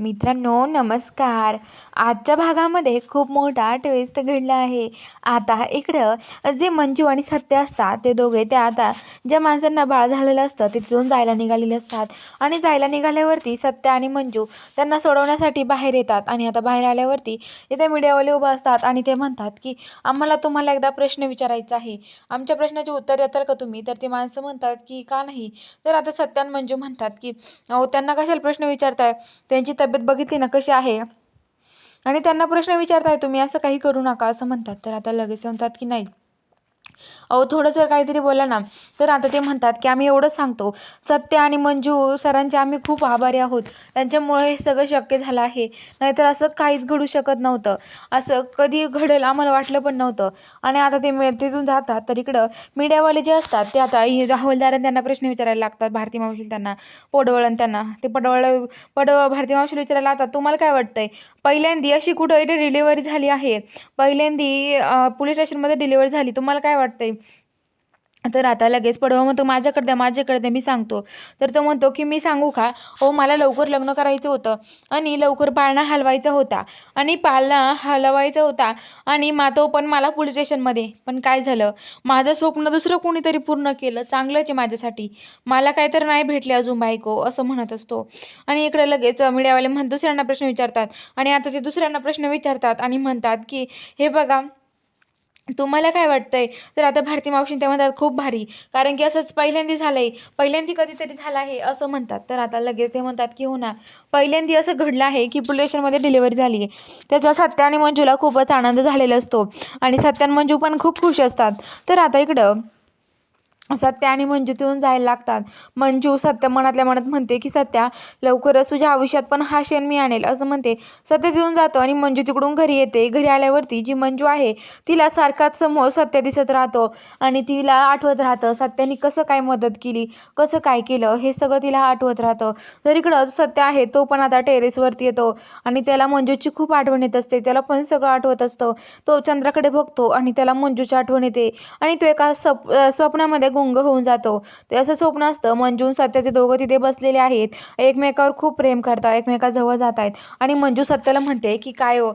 मित्रांनो नमस्कार. आजच्या भागामध्ये खूप मोठा ट्विस्ट घडला आहे. आता इकडं जे मंजू आणि सत्य असतात ते दोघे त्या आता ज्या माणसांना बाळ झालेलं असतं ते तिथून जायला निघालेले असतात आणि जायला निघाल्यावरती सत्य आणि मंजू त्यांना सोडवण्यासाठी बाहेर येतात आणि आता बाहेर आल्यावरती इथे मीडियावाले उभं असतात आणि ते म्हणतात की आम्हाला तुम्हाला एकदा प्रश्न विचारायचा आहे. आमच्या प्रश्नाचे उत्तर देताल का तुम्ही? तर ती माणसं म्हणतात की का नाही? तर आता सत्य आणि मंजू म्हणतात की अहो त्यांना कशाला प्रश्न विचारताय? त्यांची तब्येत बघितली ना कशी आहे आणि त्यांना प्रश्न विचारताय तुम्ही, असं काही करू नका असं म्हणतात. तर आता लगेच म्हणतात की नाही अहो थोडं जर काहीतरी बोला ना. तर आता ते म्हणतात की आम्ही एवढंच सांगतो, सत्य आणि मंजू सरांचे आम्ही खूप आभारी आहोत. त्यांच्यामुळे हे सगळं शक्य झालं आहे. नाहीतर असं काहीच घडू शकत नव्हतं. असं कधी घडेल आम्हाला वाटलं पण नव्हतं. आणि आता ते तिथून जातात तर इकडं मीडियावाले जे असतात ते आता हवालदारांना त्यांना प्रश्न विचारायला लागतात. भारती मावशी त्यांना पडवळण त्यांना ते पडवळ भारती मावशीला विचारायला लागतात, तुम्हाला काय वाटतंय पहिल्यांदी अशी कुठं इथे डिलिव्हरी झाली आहे, पहिल्यांदी पोलीस स्टेशनमध्ये डिलिव्हरी झाली, तुम्हाला काय वाटतंय? तर आता लगेच पडवा म्हणतो माझ्याकडे द्या मी सांगतो. तर तो म्हणतो की मी सांगू का? हो मला लवकर लग्न करायचं होतं आणि लवकर पाळणा हलवायचा होता आणि पाळणा हलवायचा होता आणि तो पण मला पोलीस स्टेशनमध्ये. पण काय झालं, माझं स्वप्न दुसरं कोणीतरी पूर्ण केलं. चांगलंच आहे माझ्यासाठी, मला काय तर नाही भेटले अजून बायको असं म्हणत असतो. आणि इकडे लगेच मीडियावाले दुसऱ्यांना प्रश्न विचारतात आणि आता ते दुसऱ्यांना प्रश्न विचारतात आणि म्हणतात की हे बघा तुम्हाला काय वाटतंय? तर आता भारती मावशी ते म्हणतात खूप भारी, कारण की असंच पहिल्यांदा झालंय, पहिल्यांदा कधीतरी झालं आहे असं म्हणतात. तर आता लगेच ते म्हणतात की हो ना, पहिल्यांदा असं घडलं आहे की पोलीस स्टेशनमध्ये डिलिव्हरी झाली आहे. त्याचा सत्य आणि मंजूला खूपच आनंद झालेला असतो आणि सत्य आणि मंजू पण खूप खुश असतात. तर आता इकडं सत्या आणि मंजू तिथून जायला लागतात. मंजू सत्य मनातल्या मनात म्हणते की सत्या लवकरच तुझ्या आयुष्यात पण हा क्षण मी आणेल असं म्हणते. सत्य तिथून जातो आणि मंजू तिकडून घरी येते. घरी आल्यावरती जी मंजू आहे तिला सारखाच समोर सत्य दिसत राहतो आणि तिला आठवत राहतं सत्याने कसं काय मदत केली, कसं काय केलं हे सगळं तिला आठवत राहतं. तर इकडं सत्य आहे तो पण आता टेरेसवरती येतो आणि त्याला मंजूची खूप आठवण येत असते. त्याला पण सगळं आठवत असतं. तो चंद्राकडे बघतो आणि त्याला मंजूची आठवण येते आणि तो एका स्वप्नामध्ये गुंग होऊन जातो. ते असं स्वप्न असतं मंजू आणि सत्य ते दोघं तिथे बसलेले आहेत. एकमेकावर खूप प्रेम करतात, एकमेकाजवळ जात आहेत आणि मंजू सत्याला म्हणते की काय हो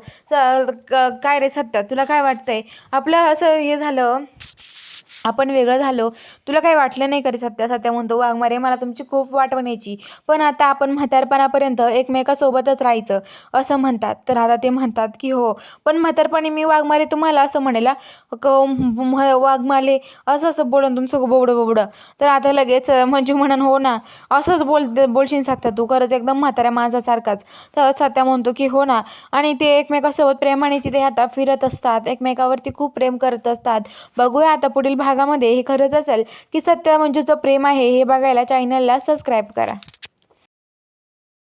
काय रे सत्य, तुला काय वाटतंय आपलं असं हे झालं, आपण वेगळं झालो, तुला काही वाटलं नाही कधी? सत्या सत्या म्हणतो वाघमारे मला तुमची खूप आठवण यायची, पण आता आपण म्हातारपणापर्यंत एकमेकासोबतच राहायचं असं म्हणतात. तर आता ते म्हणतात की हो पण म्हातारपणी मी वाघमारे तुम्हाला असं म्हणेला वाघमाले असं असं बोलून तुमचं बोबडं बोबडं. तर आता लगेच मंजू म्हणून हो ना असंच बोलशील सत्या तू खरंच एकदम म्हाताऱ्या माणसासारखाच. तर सत्या म्हणतो की हो ना. आणि ते एकमेकासोबत प्रेमाने तिथे आता फिरत असतात, एकमेकावरती खूप प्रेम करत असतात. बघूया आता पुढील भागामध्ये हे खरंच असेल की सत्य मंजूचं प्रेम आहे हे बघायला चॅनलला सबस्क्राईब करा.